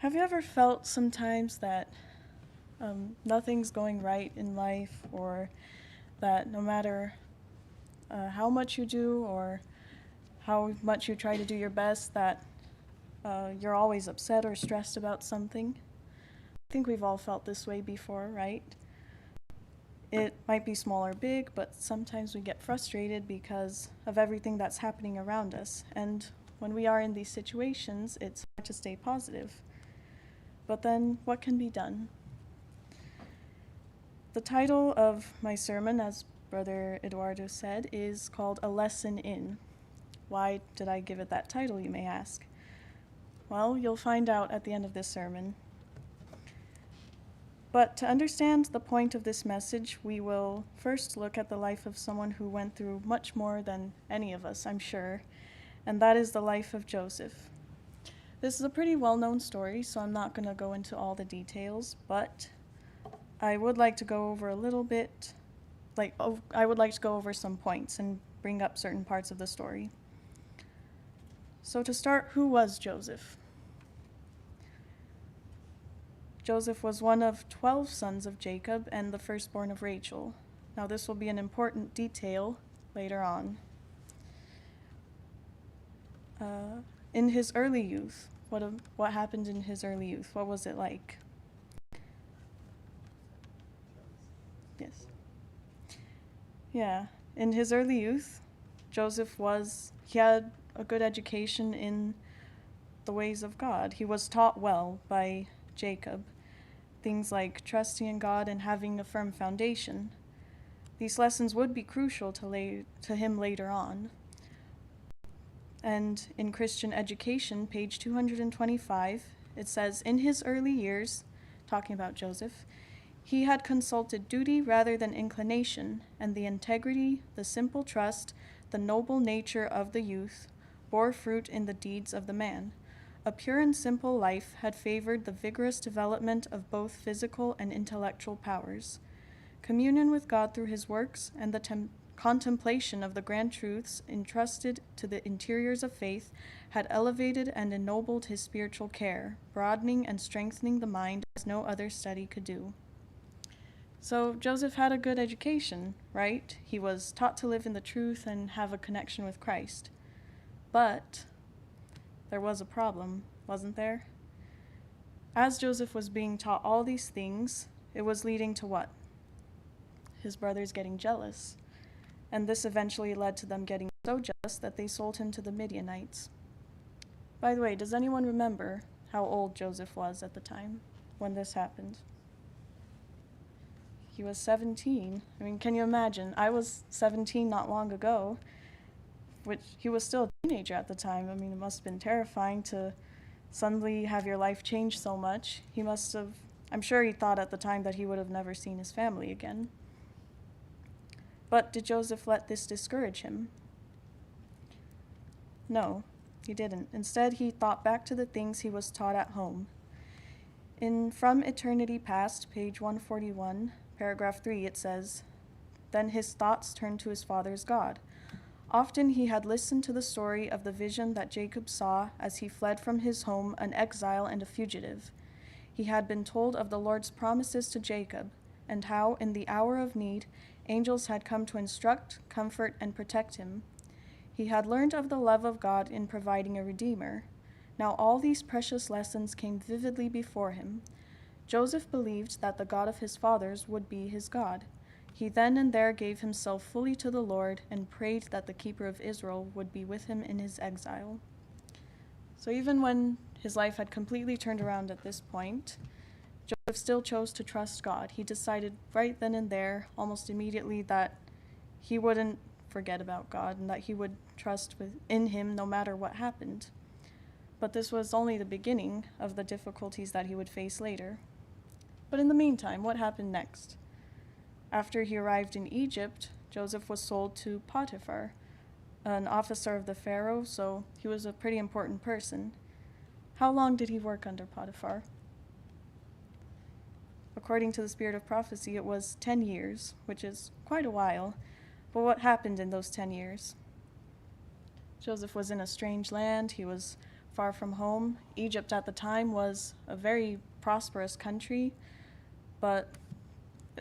Have you ever felt sometimes that nothing's going right in life, or that no matter how much you do or how much you try to do your best, that you're always upset or stressed about something? I think we've all felt this way before, right? It might be small or big, but sometimes we get frustrated because of everything that's happening around us. And when we are in these situations, it's hard to stay positive. But then, what can be done? The title of my sermon, as Brother Eduardo said, is called A Lesson In. Why did I give it that title, you may ask? Well, you'll find out at the end of this sermon. But to understand the point of this message, we will first look at the life of someone who went through much more than any of us, I'm sure, and that is the life of Joseph. This is a pretty well-known story, so I'm not going to go into all the details, but I would like to go over a little bit, I would like to go over some points and bring up certain parts of the story. So to start, who was Joseph? Joseph was one of 12 sons of Jacob and the firstborn of Rachel. Now this will be an important detail later on. In his early youth, what happened in his early youth? What was it like? Yes. Yeah, in his early youth, he had a good education in the ways of God. He was taught well by Jacob. Things like trusting in God and having a firm foundation. These lessons would be crucial to him later on. And in Christian Education, page 225, it says, in his early years, talking about Joseph, he had consulted duty rather than inclination, and the integrity, the simple trust, the noble nature of the youth bore fruit in the deeds of the man. A pure and simple life had favored the vigorous development of both physical and intellectual powers. Communion with God through his works and the contemplation of the grand truths entrusted to the interiors of faith had elevated and ennobled his spiritual care, broadening and strengthening the mind as no other study could do. So Joseph had a good education, right? He was taught to live in the truth and have a connection with Christ. But there was a problem, wasn't there? As Joseph was being taught all these things, it was leading to what? His brothers getting jealous. And this eventually led to them getting so jealous that they sold him to the Midianites. By the way, does anyone remember how old Joseph was at the time when this happened? He was 17. I mean, can you imagine? I was 17 not long ago, which he was still a teenager at the time. I mean, it must have been terrifying to suddenly have your life change so much. I'm sure he thought at the time that he would have never seen his family again. But did Joseph let this discourage him? No, he didn't. Instead, he thought back to the things he was taught at home. In From Eternity Past, page 141, paragraph 3, it says, then his thoughts turned to his father's God. Often he had listened to the story of the vision that Jacob saw as he fled from his home, an exile and a fugitive. He had been told of the Lord's promises to Jacob, and how, in the hour of need, angels had come to instruct, comfort, and protect him. He had learned of the love of God in providing a Redeemer. Now all these precious lessons came vividly before him. Joseph believed that the God of his fathers would be his God. He then and there gave himself fully to the Lord and prayed that the Keeper of Israel would be with him in his exile. So even when his life had completely turned around at this point, Joseph still chose to trust God. He decided right then and there, almost immediately, that he wouldn't forget about God and that he would trust in him no matter what happened. But this was only the beginning of the difficulties that he would face later. But in the meantime, what happened next? After he arrived in Egypt, Joseph was sold to Potiphar, an officer of the Pharaoh, so he was a pretty important person. How long did he work under Potiphar? According to the spirit of prophecy, it was 10 years, which is quite a while. But what happened in those 10 years? Joseph was in a strange land. He was far from home. Egypt at the time was a very prosperous country, but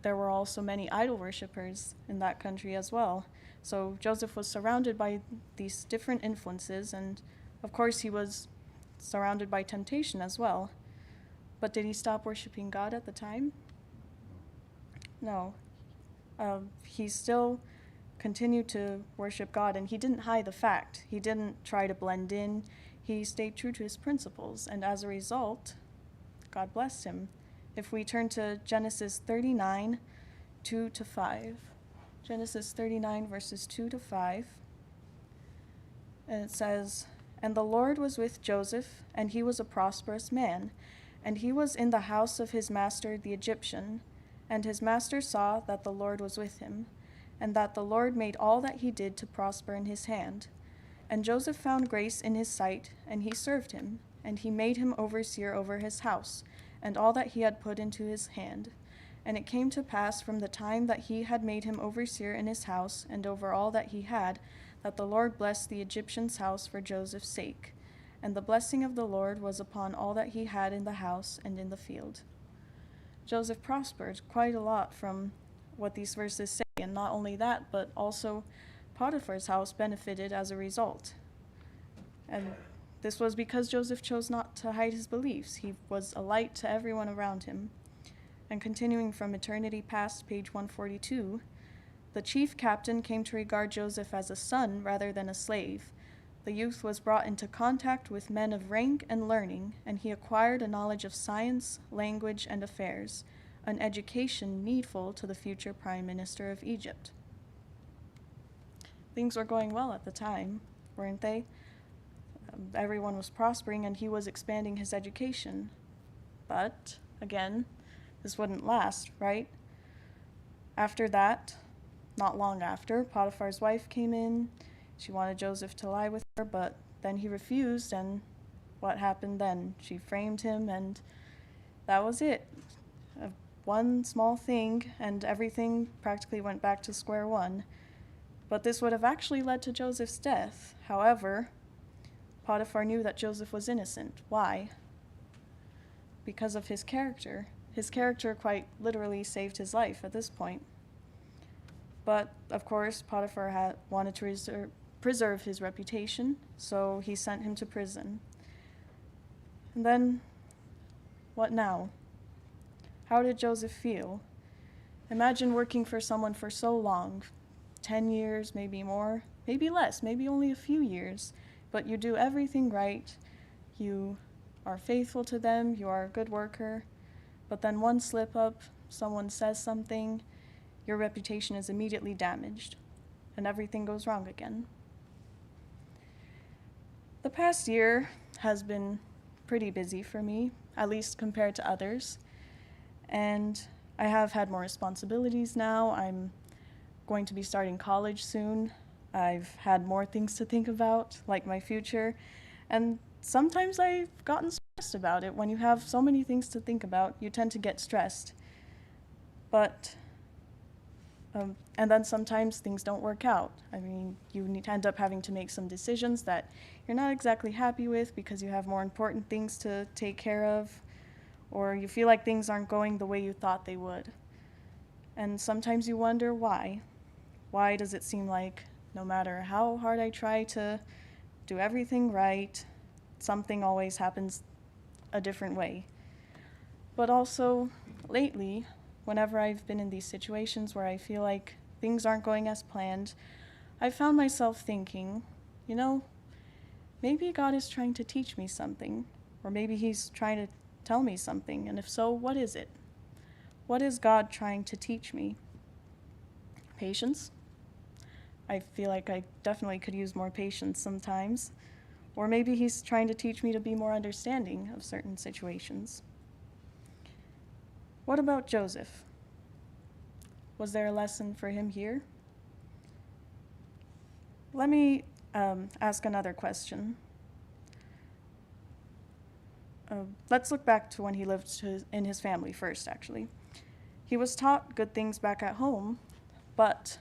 there were also many idol worshippers in that country as well. So Joseph was surrounded by these different influences, and of course he was surrounded by temptation as well. But did he stop worshiping God at the time? No. He still continued to worship God, and he didn't hide the fact. He didn't try to blend in. He stayed true to his principles, and as a result, God blessed him. If we turn to Genesis 39, 2 to 5. Genesis 39, verses 2 to 5. And it says, "And the Lord was with Joseph, and he was a prosperous man, and he was in the house of his master the Egyptian. And his master saw that the Lord was with him, and that the Lord made all that he did to prosper in his hand. And Joseph found grace in his sight, and he served him, and he made him overseer over his house, and all that he had put into his hand. And it came to pass from the time that he had made him overseer in his house, and over all that he had, that the Lord blessed the Egyptian's house for Joseph's sake. And the blessing of the Lord was upon all that he had in the house and in the field." Joseph prospered quite a lot from what these verses say, and not only that, but also Potiphar's house benefited as a result. And this was because Joseph chose not to hide his beliefs. He was a light to everyone around him. And continuing from Eternity Past, page 142, "The chief captain came to regard Joseph as a son rather than a slave. The youth was brought into contact with men of rank and learning, and he acquired a knowledge of science, language, and affairs, an education needful to the future prime minister of Egypt." Things were going well at the time, weren't they? Everyone was prospering, and he was expanding his education. But, again, this wouldn't last, right? After that, not long after, Potiphar's wife came in. She wanted Joseph to lie with her, but then he refused, and what happened then? She framed him, and that was it. One small thing, and everything practically went back to square one. But this would have actually led to Joseph's death. However, Potiphar knew that Joseph was innocent. Why? Because of his character. His character quite literally saved his life at this point. But, of course, Potiphar wanted to preserve his reputation, so he sent him to prison. And then, what now? How did Joseph feel? Imagine working for someone for so long, 10 years, maybe more, maybe less, maybe only a few years, but you do everything right, you are faithful to them, you are a good worker, but then one slip up, someone says something, your reputation is immediately damaged, and everything goes wrong again. The past year has been pretty busy for me, at least compared to others, and I have had more responsibilities now. I'm going to be starting college soon. I've had more things to think about, like my future, and sometimes I've gotten stressed about it. When you have so many things to think about, you tend to get stressed. And then sometimes things don't work out. I mean, you end up having to make some decisions that you're not exactly happy with because you have more important things to take care of, or you feel like things aren't going the way you thought they would. And sometimes you wonder why. Why does it seem like no matter how hard I try to do everything right, something always happens a different way? But also, lately, whenever I've been in these situations where I feel like things aren't going as planned, I've found myself thinking, maybe God is trying to teach me something, or maybe he's trying to tell me something, and if so, what is it? What is God trying to teach me? Patience? I feel like I definitely could use more patience sometimes. Or maybe he's trying to teach me to be more understanding of certain situations. What about Joseph? Was there a lesson for him here? Let me ask another question. Let's look back to when he lived in his family first, actually. He was taught good things back at home, but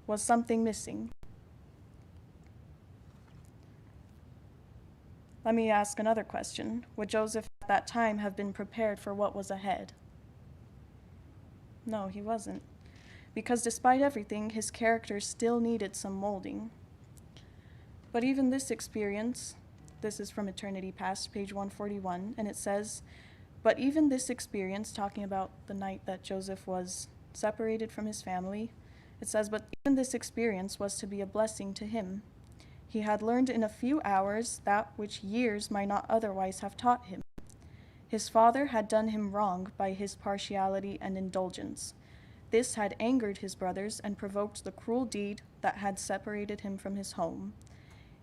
was something missing? Let me ask another question. Would Joseph at that time have been prepared for what was ahead? No, he wasn't. Because despite everything, his character still needed some molding. But even this experience, this is from Eternity Past, page 141, and it says, but even this experience, talking about the night that Joseph was separated from his family, it says, but even this experience was to be a blessing to him. He had learned in a few hours that which years might not otherwise have taught him. His father had done him wrong by his partiality and indulgence. This had angered his brothers and provoked the cruel deed that had separated him from his home.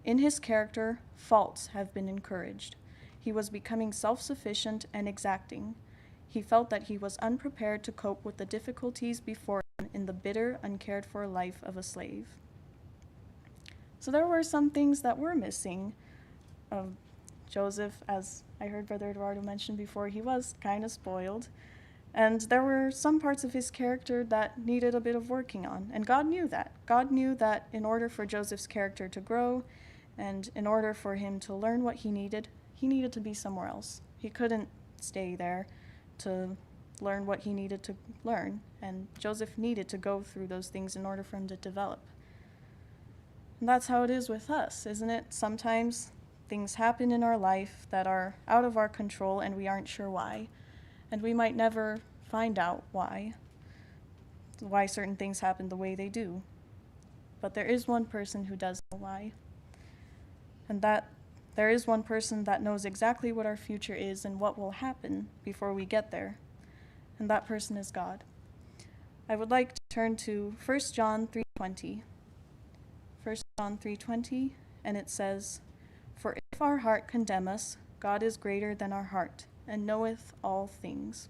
In his character, faults have been encouraged. He was becoming self-sufficient and exacting. He felt that he was unprepared to cope with the difficulties before him in the bitter, uncared-for life of a slave. So there were some things that were missing. Joseph, as I heard Brother Eduardo mention before, he was kind of spoiled. And there were some parts of his character that needed a bit of working on. And God knew that. God knew that in order for Joseph's character to grow, and in order for him to learn what he needed to be somewhere else. He couldn't stay there to learn what he needed to learn. And Joseph needed to go through those things in order for him to develop. And that's how it is with us, isn't it? Sometimes things happen in our life that are out of our control and we aren't sure why. And we might never find out why certain things happen the way they do. But there is one person who does know why. And that there is one person that knows exactly what our future is and what will happen before we get there. And that person is God. I would like to turn to 1 John 3:20. 1 John 3:20, and it says, for if our heart condemn us, God is greater than our heart, and knoweth all things.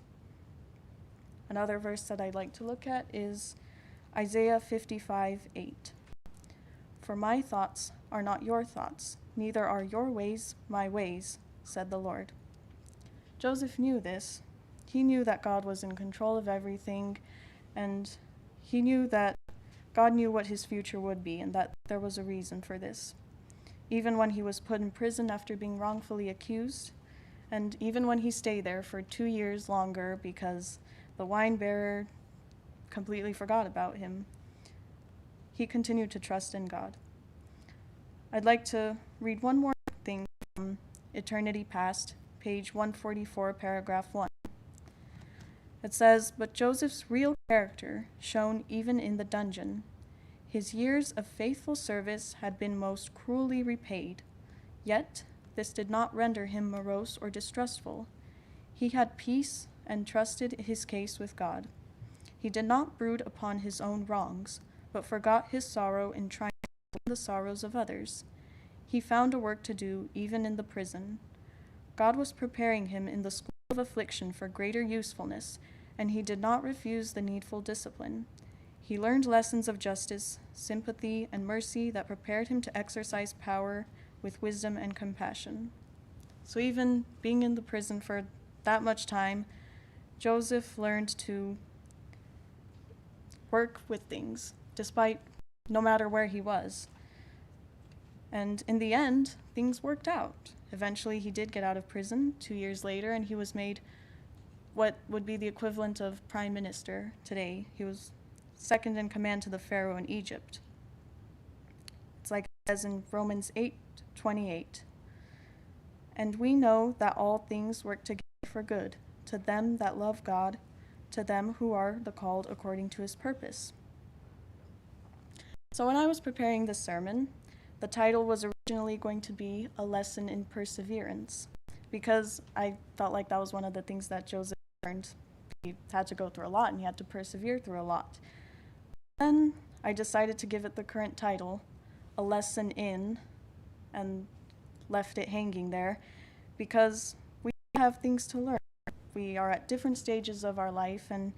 Another verse that I'd like to look at is Isaiah 55:8. For my thoughts are not your thoughts, neither are your ways my ways, said the Lord. Joseph knew this. He knew that God was in control of everything, and he knew that God knew what his future would be, and that there was a reason for this. Even when he was put in prison after being wrongfully accused, and even when he stayed there for 2 years longer because the wine bearer completely forgot about him, he continued to trust in God. I'd like to read one more thing from Eternity Past, page 144, paragraph 1. It says, but Joseph's real character shone even in the dungeon. His years of faithful service had been most cruelly repaid, yet this did not render him morose or distrustful. He had peace and trusted his case with God. He did not brood upon his own wrongs, but forgot his sorrow in trying to lighten the sorrows of others. He found a work to do even in the prison. God was preparing him in the school of affliction for greater usefulness, and he did not refuse the needful discipline. He learned lessons of justice, sympathy, and mercy that prepared him to exercise power with wisdom and compassion. So even being in the prison for that much time, Joseph learned to work with things, despite no matter where he was. And in the end, things worked out. Eventually, he did get out of prison 2 years later, and he was made what would be the equivalent of prime minister today. He was second in command to the Pharaoh in Egypt. It's like it says in Romans 8:28. And we know that all things work together for good, to them that love God, to them who are the called according to his purpose. So when I was preparing this sermon, the title was originally going to be A Lesson in Perseverance, because I felt like that was one of the things that Joseph learned. He had to go through a lot, and he had to persevere through a lot. Then I decided to give it the current title, A Lesson in, and left it hanging there, because we have things to learn. We are at different stages of our life, and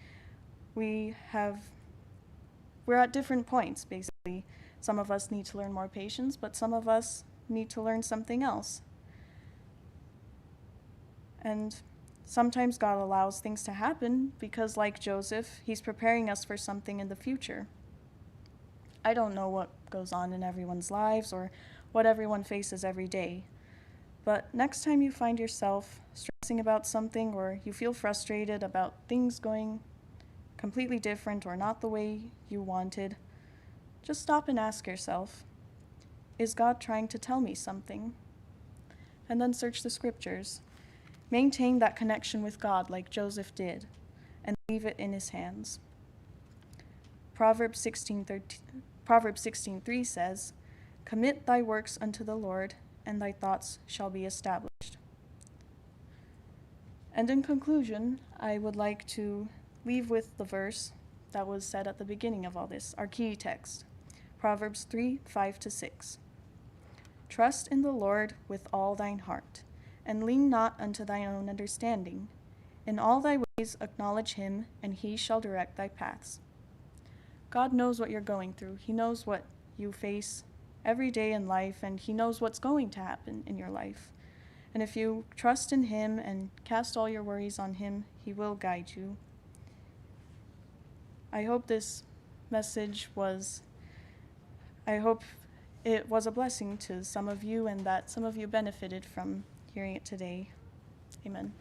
we're at different points, basically. Some of us need to learn more patience, but some of us need to learn something else. And sometimes God allows things to happen because, like Joseph, he's preparing us for something in the future. I don't know what goes on in everyone's lives or what everyone faces every day, But next time you find yourself stressing about something, or you feel frustrated about things going completely different or not the way you wanted, just stop and ask yourself, is God trying to tell me something? And then search the scriptures. Maintain that connection with God like Joseph did, and leave it in his hands. Proverbs 16:3 says, "Commit thy works unto the Lord, and thy thoughts shall be established." And in conclusion, I would like to leave with the verse that was said at the beginning of all this, our key text, Proverbs 3:5-6. "Trust in the Lord with all thine heart, and lean not unto thine own understanding. In all thy ways acknowledge him, and he shall direct thy paths." God knows what you're going through. He knows what you face every day in life, and he knows what's going to happen in your life. And if you trust in him and cast all your worries on him, he will guide you. I hope this message I hope it was a blessing to some of you, and that some of you benefited from hearing it today. Amen.